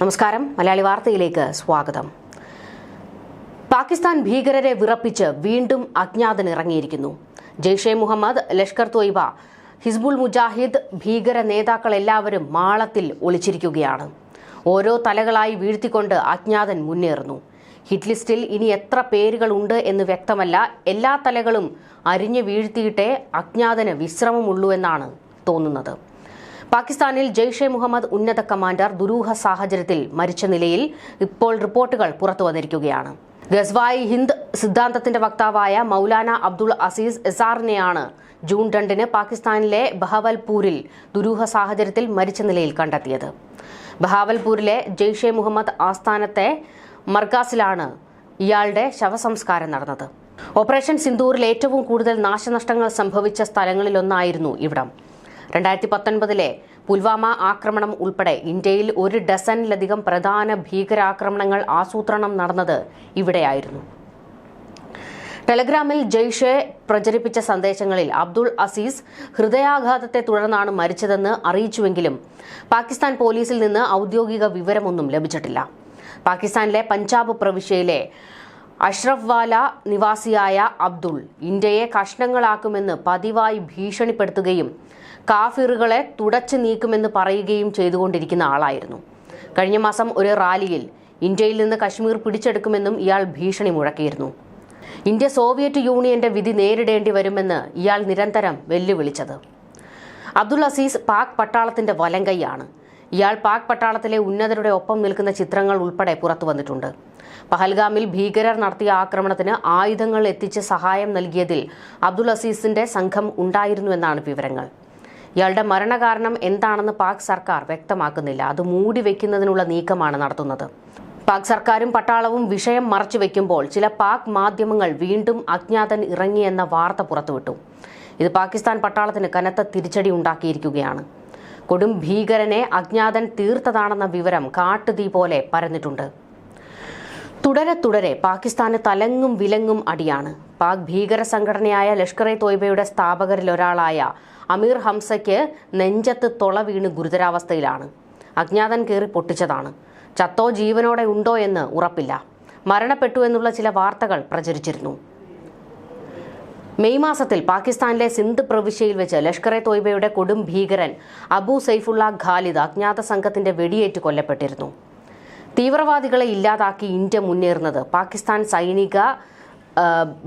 നമസ്കാരം, മലയാളി വാർത്തയിലേക്ക് സ്വാഗതം. പാകിസ്ഥാൻ ഭീകരരെ വിറപ്പിച്ച് വീണ്ടും അജ്ഞാതനിറങ്ങിയിരിക്കുന്നു. ജെയ്ഷെ മുഹമ്മദ്, ലഷ്കർ തൊയ്ബ, ഹിസ്ബുൾ മുജാഹിദ് ഭീകര നേതാക്കളെല്ലാവരും മാളത്തിൽ ഒളിച്ചിരിക്കുകയാണ്. ഓരോ തലകളായി വീഴ്ത്തിക്കൊണ്ട് അജ്ഞാതൻ മുന്നേറുന്നു. ഹിറ്റ് ലിസ്റ്റിൽ ഇനി എത്ര പേരുകളുണ്ട് എന്ന് വ്യക്തമല്ല. എല്ലാ തലകളും അരിഞ്ഞു വീഴ്ത്തിയിട്ടേ അജ്ഞാതന് വിശ്രമമുള്ളൂ എന്നാണ് തോന്നുന്നത്. പാകിസ്ഥാനിൽ ജെയ്ഷെ മുഹമ്മദ് ഉന്നത കമാൻഡർ ദുരൂഹ സാഹചര്യത്തിൽ മരിച്ച നിലയിൽ ഇപ്പോൾ റിപ്പോർട്ടുകൾ പുറത്തു വന്നിരിക്കുകയാണ്. ഗസ്വായി ഹിന്ദ് സിദ്ധാന്തത്തിന്റെ വക്താവായ മൗലാന അബ്ദുൾ അസീസ് എസാറിനെയാണ് ജൂൺ 2 പാകിസ്ഥാനിലെ ബഹാവൽപൂരിൽ ദുരൂഹ സാഹചര്യത്തിൽ മരിച്ച നിലയിൽ കണ്ടെത്തിയത്. ബഹാവൽപൂരിലെ ജെയ്ഷെ മുഹമ്മദ് ആസ്ഥാനത്തെ മർഗാസിലാണ് ഇയാളുടെ ശവസംസ്കാരം നടന്നത്. ഓപ്പറേഷൻ സിന്ദൂറിൽ ഏറ്റവും കൂടുതൽ നാശനഷ്ടങ്ങൾ സംഭവിച്ച സ്ഥലങ്ങളിലൊന്നായിരുന്നു ഇവിടം. 2019 പുൽവാമ ആക്രമണം ഉൾപ്പെടെ ഇന്ത്യയിൽ 1 ഡസനിലധികം പ്രധാന ഭീകരാക്രമണങ്ങൾ ആസൂത്രണം നടന്നത് ഇവിടെയായിരുന്നു. ടെലഗ്രാമിൽ ജെയ്ഷെ പ്രചരിപ്പിച്ച സന്ദേശങ്ങളിൽ അബ്ദുൾ അസീസ് ഹൃദയാഘാതത്തെ തുടർന്നാണ് മരിച്ചതെന്ന് അറിയിച്ചുവെങ്കിലും പാകിസ്ഥാൻ പോലീസിൽ നിന്ന് ഔദ്യോഗിക വിവരമൊന്നും ലഭിച്ചിട്ടില്ല. പാകിസ്ഥാനിലെ പഞ്ചാബ് പ്രവിശ്യയിലെ അഷ്റഫ് വാല നിവാസിയായ അബ്ദുൾ ഇന്ത്യയെ കഷ്ണങ്ങളാക്കുമെന്ന് പതിവായി ഭീഷണിപ്പെടുത്തുകയും കാഫിറുകളെ തുടച്ചു നീക്കുമെന്ന് പറയുകയും ചെയ്തുകൊണ്ടിരിക്കുന്ന ആളായിരുന്നു. കഴിഞ്ഞ മാസം ഒരു റാലിയിൽ ഇന്ത്യയിൽ നിന്ന് കശ്മീർ പിടിച്ചെടുക്കുമെന്നും ഇയാൾ ഭീഷണി മുഴക്കിയിരുന്നു. ഇന്ത്യ സോവിയറ്റ് യൂണിയന്റെ വിധി നേരിടേണ്ടി വരുമെന്ന് ഇയാൾ നിരന്തരം വെല്ലുവിളിച്ചത്. അബ്ദുൾ അസീസ് പാക് പട്ടാളത്തിന്റെ വലങ്കൈയാണ്. ഇയാൾ പാക് പട്ടാളത്തിലെ ഉന്നതരുടെ ഒപ്പം നിൽക്കുന്ന ചിത്രങ്ങൾ ഉൾപ്പെടെ പുറത്തു വന്നിട്ടുണ്ട്. പഹൽഗാമിൽ ഭീകരർ നടത്തിയ ആക്രമണത്തിന് ആയുധങ്ങൾ എത്തിച്ച് സഹായം നൽകിയതിൽ അബ്ദുൾ അസീസിന്റെ സംഘം ഉണ്ടായിരുന്നുവെന്നാണ് വിവരങ്ങൾ. ഇയാളുടെ മരണകാരണം എന്താണെന്ന് പാക് സർക്കാർ വ്യക്തമാക്കുന്നില്ല. അത് മൂടിവെക്കുന്നതിനുള്ള നീക്കമാണ് നടത്തുന്നത്. പാക് സർക്കാരും പട്ടാളവും വിഷയം മറച്ചുവെക്കുമ്പോൾ ചില പാക് മാധ്യമങ്ങൾ വീണ്ടും അജ്ഞാതൻ ഇറങ്ങിയെന്ന വാർത്ത പുറത്തുവിട്ടു. ഇത് പാകിസ്ഥാൻ പട്ടാളത്തിന് കനത്ത തിരിച്ചടി ഉണ്ടാക്കിയിരിക്കുകയാണ്. കൊടും ഭീകരനെ അജ്ഞാതൻ തീർത്തതാണെന്ന വിവരം കാട്ടുതീ പോലെ പരന്നിട്ടുണ്ട്. തുടരെ പാകിസ്ഥാന് തലങ്ങും വിലങ്ങും അടിയാണ്. പാക് ഭീകര സംഘടനയായ ലഷ്കർ തോയ്ബയുടെ സ്ഥാപകരിലൊരാളായ അമീർ ഹംസയ്ക്ക് നെഞ്ചത്ത് തൊള വീണ് ഗുരുതരാവസ്ഥയിലാണ്. അജ്ഞാതൻ കയറി പൊട്ടിച്ചതാണ്. ചത്തോ ജീവനോടെ ഉണ്ടോ എന്ന് ഉറപ്പില്ല. മരണപ്പെട്ടു എന്നുള്ള ചില വാർത്തകൾ പ്രചരിച്ചിരുന്നു. മെയ് മാസത്തിൽ പാകിസ്ഥാനിലെ സിന്ധ് പ്രവിശ്യയിൽ വെച്ച് ലഷ്കർ തോയ്ബയുടെ കൊടും ഭീകരൻ അബു സൈഫുള്ള ഖാലിദ് അജ്ഞാത സംഘത്തിന്റെ വെടിയേറ്റ് കൊല്ലപ്പെട്ടിരുന്നു. തീവ്രവാദികളെ ഇല്ലാതാക്കി ഇന്ത്യ മുന്നേറുന്നത് പാകിസ്ഥാൻ സൈനിക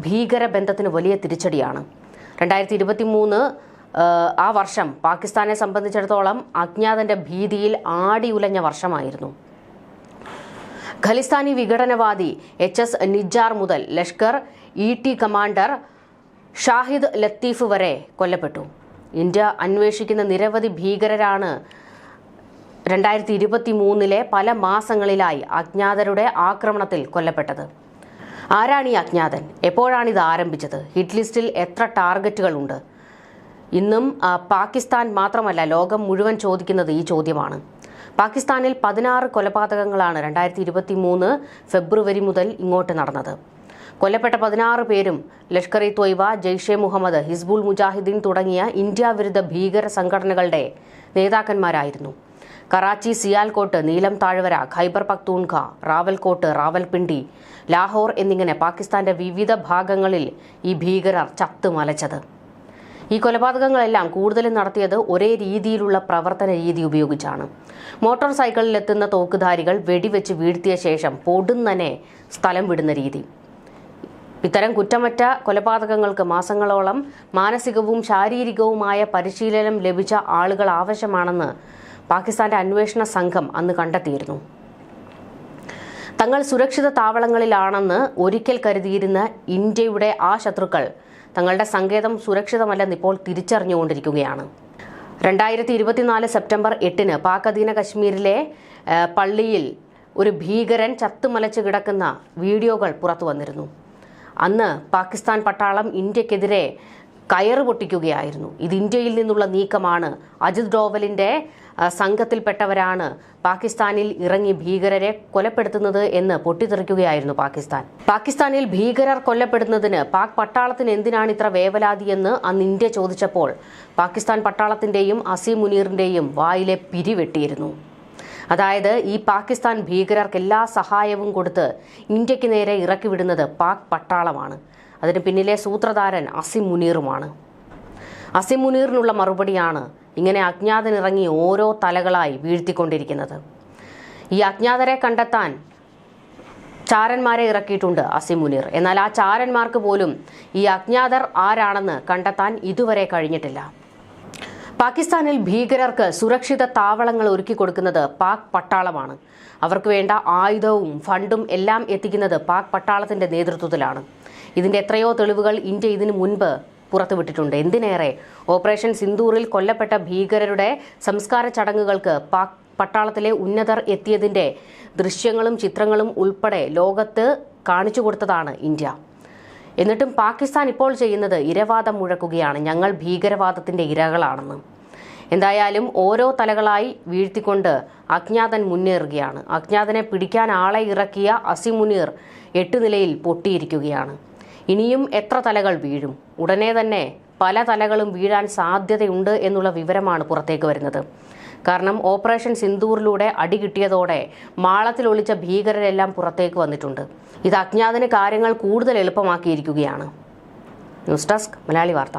ഭീകര ബന്ധത്തിന് വലിയ തിരിച്ചടിയാണ്. 2023 ആ വർഷം പാകിസ്ഥാനെ സംബന്ധിച്ചിടത്തോളം അജ്ഞാതന്റെ ഭീതിയിൽ ആടിയുലഞ്ഞ വർഷമായിരുന്നു. ഖലിസ്ഥാനി വിഘടനവാദി HS നിജാർ മുതൽ ലഷ്കർ ET കമാൻഡർ ഷാഹിദ് ലത്തീഫ് വരെ കൊല്ലപ്പെട്ടു. ഇന്ത്യ അന്വേഷിക്കുന്ന നിരവധി ഭീകരരാണ് 2023 പല മാസങ്ങളിലായി അജ്ഞാതരുടെ ആക്രമണത്തിൽ കൊല്ലപ്പെട്ടത്. ആരാണ് ഈ അജ്ഞാതൻ? എപ്പോഴാണിത് ആരംഭിച്ചത്? ഹിറ്റ് ലിസ്റ്റിൽ എത്ര ടാർഗറ്റുകളുണ്ട്? ഇന്നും പാകിസ്ഥാൻ മാത്രമല്ല, ലോകം മുഴുവൻ ചോദിക്കുന്നത് ഈ ചോദ്യമാണ്. പാകിസ്ഥാനിൽ 16 കൊലപാതകങ്ങളാണ് 2023 ഫെബ്രുവരി മുതൽ ഇങ്ങോട്ട് നടന്നത്. കൊല്ലപ്പെട്ട 16 പേരും ലഷ്കർ തോയ്ബ, ജെയ്ഷെ മുഹമ്മദ്, ഹിസ്ബുൾ മുജാഹിദ്ദീൻ തുടങ്ങിയ ഇന്ത്യ വിരുദ്ധ ഭീകര സംഘടനകളുടെ നേതാക്കന്മാരായിരുന്നു. കറാച്ചി, സിയാൽകോട്ട്, നീലം താഴ്വര, ഖൈബർ പക്തൂൺഖ, റാവൽകോട്ട്, റാവൽപിണ്ടി, ലാഹോർ എന്നിങ്ങനെ പാകിസ്ഥാന്റെ വിവിധ ഭാഗങ്ങളിൽ ഈ ഭീകരർ ചത്തുമലച്ചത്. ഈ കൊലപാതകങ്ങളെല്ലാം കൂടുതലും നടത്തിയത് ഒരേ രീതിയിലുള്ള പ്രവർത്തന രീതി ഉപയോഗിച്ചാണ്. മോട്ടോർ സൈക്കിളിലെത്തുന്ന തോക്കുധാരികൾ വെടിവെച്ച് വീഴ്ത്തിയ ശേഷം പൊടുന്നനെ സ്ഥലം വിടുന്ന രീതി. ഇത്തരം കുറ്റമറ്റ കൊലപാതകങ്ങൾക്ക് മാസങ്ങളോളം മാനസികവും ശാരീരികവുമായ പരിശീലനം ലഭിച്ച ആളുകൾ ആവശ്യമാണെന്ന് പാകിസ്ഥാന്റെ അന്വേഷണ സംഘം അന്ന് കണ്ടെത്തിയിരുന്നു. തങ്ങൾ സുരക്ഷിത താവളങ്ങളിലാണെന്ന് ഒരിക്കൽ കരുതിയിരുന്ന ഇന്ത്യയുടെ ആ ശത്രുക്കൾ തങ്ങളുടെ സങ്കേതം സുരക്ഷിതമല്ലെന്ന് ഇപ്പോൾ തിരിച്ചറിഞ്ഞുകൊണ്ടിരിക്കുകയാണ്. 2024 സെപ്റ്റംബർ 8 പാക് അധീന കശ്മീരിലെ പള്ളിയിൽ ഒരു ഭീകരൻ ചത്തുമലച്ച് കിടക്കുന്ന വീഡിയോകൾ പുറത്തു വന്നിരുന്നു. അന്ന് പാകിസ്ഥാൻ പട്ടാളം ഇന്ത്യക്കെതിരെ കയറ് പൊട്ടിക്കുകയായിരുന്നു. ഇത് ഇന്ത്യയിൽ നിന്നുള്ള നീക്കമാണ്. അജിത് ഡോവലിന്റെ സംഘത്തിൽപ്പെട്ടവരാണ് പാകിസ്ഥാനിൽ ഇറങ്ങി ഭീകരരെ കൊലപ്പെടുത്തുന്നത് എന്ന് പൊട്ടിത്തെറിക്കുകയായിരുന്നു പാകിസ്ഥാൻ. പാകിസ്ഥാനിൽ ഭീകരർ കൊല്ലപ്പെടുന്നതിന് പാക് പട്ടാളത്തിന് എന്തിനാണ് ഇത്ര വേവലാതിയെന്ന് അന്ന് ഇന്ത്യ ചോദിച്ചപ്പോൾ പാകിസ്ഥാൻ പട്ടാളത്തിന്റെയും അസീം മുനീറിന്റെയും വായിലെ പിരി വെട്ടിയിരുന്നു. അതായത് ഈ പാകിസ്ഥാൻ ഭീകരർക്ക് എല്ലാ സഹായവും കൊടുത്ത് ഇന്ത്യക്ക് നേരെ ഇറക്കി വിടുന്നത് പാക് പട്ടാളമാണ്. അതിന് പിന്നിലെ സൂത്രധാരൻ അസിം മുനീറുമാണ്. അസിം മുനീറിനുള്ള മറുപടിയാണ് ഇങ്ങനെ അജ്ഞാതനിറങ്ങി ഓരോ തലകളായി വീഴ്ത്തിക്കൊണ്ടിരിക്കുന്നത്. ഈ അജ്ഞാതരെ കണ്ടെത്താൻ ചാരന്മാരെ ഇറക്കിയിട്ടുണ്ട് അസിം മുനീർ. എന്നാൽ ആ ചാരന്മാർക്ക് പോലും ഈ അജ്ഞാതർ ആരാണെന്ന് കണ്ടെത്താൻ ഇതുവരെ കഴിഞ്ഞിട്ടില്ല. പാകിസ്ഥാനിൽ ഭീകരർക്ക് സുരക്ഷിത താവളങ്ങൾ ഒരുക്കി കൊടുക്കുന്നത് പാക് പട്ടാളമാണ്. അവർക്ക് വേണ്ട ആയുധവും ഫണ്ടും എല്ലാം എത്തിക്കുന്നത് പാക് പട്ടാളത്തിന്റെ നേതൃത്വത്തിലാണ്. ഇതിന്റെ എത്രയോ തെളിവുകൾ ഇന്ത്യ ഇതിനു മുൻപ് പുറത്തുവിട്ടിട്ടുണ്ട്. എന്തിനേറെ, ഓപ്പറേഷൻ സിന്ദൂറിൽ കൊല്ലപ്പെട്ട ഭീകരരുടെ സംസ്കാര ചടങ്ങുകൾക്ക് പാക് പട്ടാളത്തിലെ ഉന്നതർ എത്തിയതിന്റെ ദൃശ്യങ്ങളും ചിത്രങ്ങളും ഉൾപ്പെടെ ലോകത്ത് കാണിച്ചു കൊടുത്തതാണ് ഇന്ത്യ. എന്നിട്ടും പാകിസ്ഥാൻ ഇപ്പോൾ ചെയ്യുന്നത് ഇരവാദം മുഴക്കുകയാണ്, ഞങ്ങൾ ഭീകരവാദത്തിന്റെ ഇരകളാണെന്ന്. എന്തായാലും ഓരോ തലകളായി വീഴ്ത്തിക്കൊണ്ട് അജ്ഞാതൻ മുന്നേറുകയാണ്. അജ്ഞാതനെ പിടിക്കാൻ ആളെ ഇറക്കിയ അസിം മുനീർ 8 നിലയിൽ പൊട്ടിയിരിക്കുകയാണ്. ഇനിയും എത്ര തലകൾ വീഴും? ഉടനെ തന്നെ പല തലകളും വീഴാൻ സാധ്യതയുണ്ട് എന്നുള്ള വിവരമാണ് പുറത്തേക്ക് വരുന്നത്. കാരണം ഓപ്പറേഷൻ സിന്ദൂറിലൂടെ അടി കിട്ടിയതോടെ മാളത്തിൽ ഒളിച്ച ഭീകരരെല്ലാം പുറത്തേക്ക് വന്നിട്ടുണ്ട്. ഇത് അജ്ഞാതന് കാര്യങ്ങൾ കൂടുതൽ എളുപ്പമാക്കിയിരിക്കുകയാണ്. ന്യൂസ് ഡെസ്ക് മലയാളി വാർത്ത.